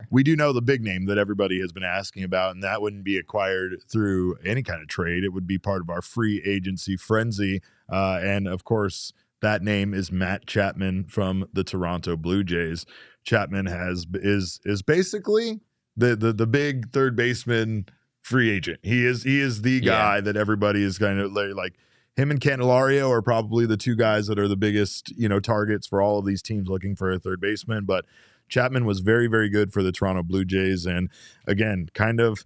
We do know the big name that everybody has been asking about, and that wouldn't be acquired through any kind of trade. It would be part of our free agency frenzy. And of course, that name is Matt Chapman from the Toronto Blue Jays. Chapman is basically the big third baseman free agent. He is the guy that everybody is kind of like. Him and Candelario are probably the two guys that are the biggest, targets for all of these teams looking for a third baseman. But Chapman was very, very good for the Toronto Blue Jays. And again, kind of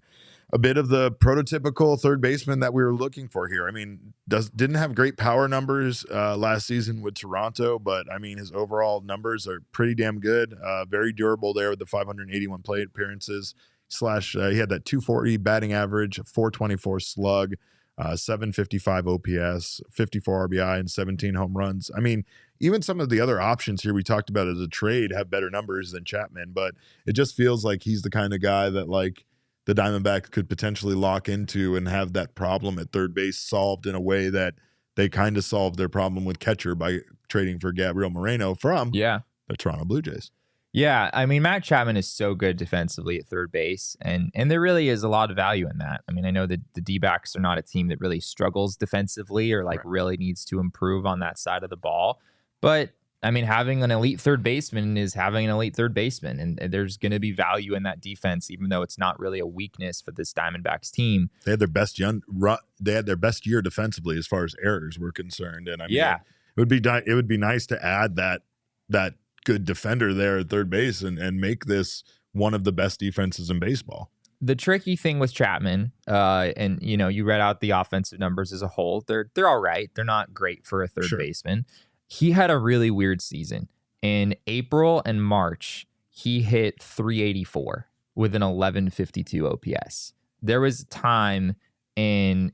a bit of the prototypical third baseman that we were looking for here. I mean, didn't have great power numbers last season with Toronto, but I mean, his overall numbers are pretty damn good. Very durable there with the 581 plate appearances. He had that 240 batting average, 424 slug. 755 OPS, 54 RBI, and 17 home runs. I mean, even some of the other options here we talked about as a trade have better numbers than Chapman, but it just feels like he's the kind of guy that like the Diamondbacks could potentially lock into and have that problem at third base solved in a way that they kind of solved their problem with catcher by trading for Gabriel Moreno from the Toronto Blue Jays. Yeah, I mean, Matt Chapman is so good defensively at third base, and there really is a lot of value in that. I mean, I know that the D-backs are not a team that really struggles defensively or really needs to improve on that side of the ball. But, I mean, having an elite third baseman is having an elite third baseman, and there's going to be value in that defense, even though it's not really a weakness for this Diamondbacks team. They had their best year defensively as far as errors were concerned, and I mean, it would be nice to add that good defender there at third base and make this one of the best defenses in baseball. The tricky thing with Chapman, and you read out the offensive numbers as a whole, they're all right. They're not great for a third baseman. He had a really weird season. In April and March, he hit 384 with an 1152 OPS. There was a time in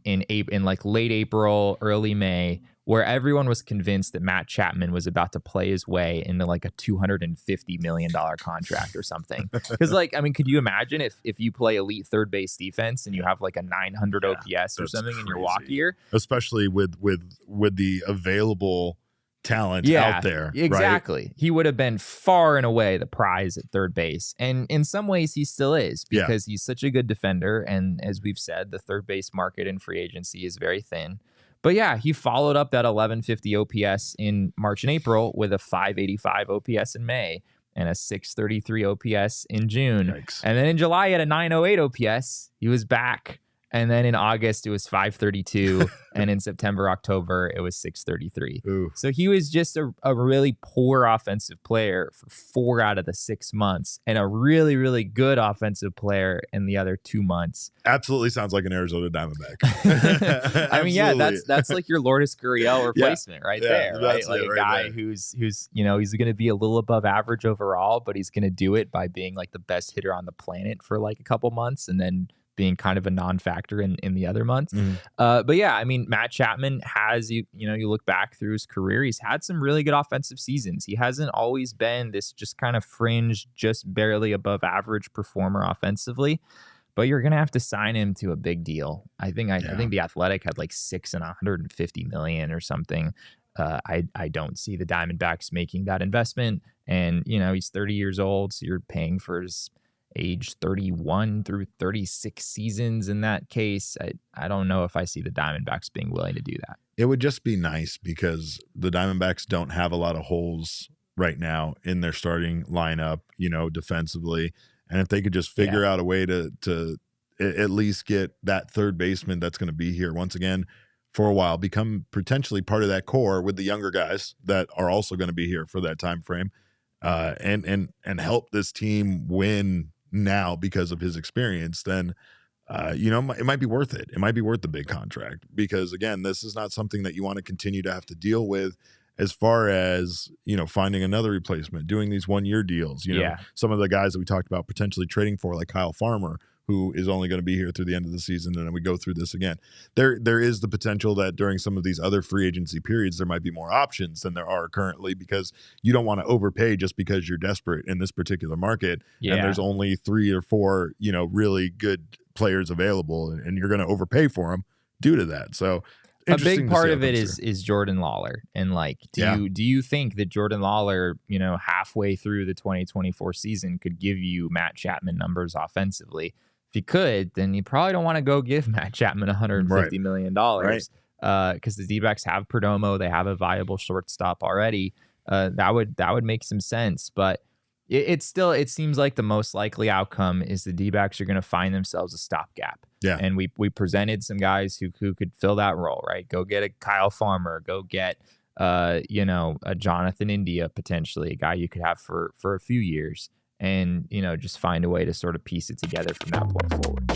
like late April, early May, where everyone was convinced that Matt Chapman was about to play his way into like a $250 million contract or something. Because could you imagine if you play elite third base defense and you have like a 900 OPS or something in your walk year? Especially with the available talent out there. Exactly. Right? He would have been far and away the prize at third base. And in some ways he still is, because he's such a good defender. And as we've said, the third base market in free agency is very thin. But yeah, he followed up that 1150 OPS in March and April with a 585 OPS in May and a 633 OPS in June. Yikes. And then in July, he had a 908 OPS. He was back. And then in August, it was 532. And in September, October, it was 633. Ooh. So he was just a really poor offensive player for 4 out of the 6 months and a really, really good offensive player in the other 2 months. Absolutely sounds like an Arizona Diamondback. I mean, yeah, that's like your Lourdes Gurriel replacement there, right? Like a guy who's he's going to be a little above average overall, but he's going to do it by being like the best hitter on the planet for like a couple months and then being kind of a non-factor in the other months. But yeah, I mean, Matt Chapman has, you look back through his career, he's had some really good offensive seasons. He hasn't always been this just kind of fringe, just barely above average performer offensively, but you're going to have to sign him to a big deal. I think the Athletic had like 6 and 150 million or something. I don't see the Diamondbacks making that investment. And, he's 30 years old, so you're paying for his age 31 through 36 seasons in that case. I don't know if I see the Diamondbacks being willing to do that. It would just be nice because the Diamondbacks don't have a lot of holes right now in their starting lineup, defensively. And if they could just figure out a way to at least get that third baseman that's going to be here once again for a while, become potentially part of that core with the younger guys that are also going to be here for that time frame, and help this team win now because of his experience, then it might be worth it. It might be worth the big contract because, again, this is not something that you want to continue to have to deal with as far as, finding another replacement, doing these 1-year deals. Some of the guys that we talked about potentially trading for, like Kyle Farmer, who is only going to be here through the end of the season, and then we go through this again. There is the potential that during some of these other free agency periods, there might be more options than there are currently because you don't want to overpay just because you're desperate in this particular market. Yeah. And there's only 3 or 4, really good players available, and you're going to overpay for them due to that. So a big part of it is Jordan Lawler. And like, do you think that Jordan Lawler, halfway through the 2024 season could give you Matt Chapman numbers offensively? If he could, then you probably don't want to go give Matt Chapman $150 million. Because the D-backs have Perdomo, they have a viable shortstop already. That would make some sense, but it seems like the most likely outcome is the D-backs are going to find themselves a stopgap. Yeah, and we presented some guys who could fill that role, right? Go get a Kyle Farmer, go get a Jonathan India, potentially a guy you could have for a few years, and just find a way to sort of piece it together from that point forward.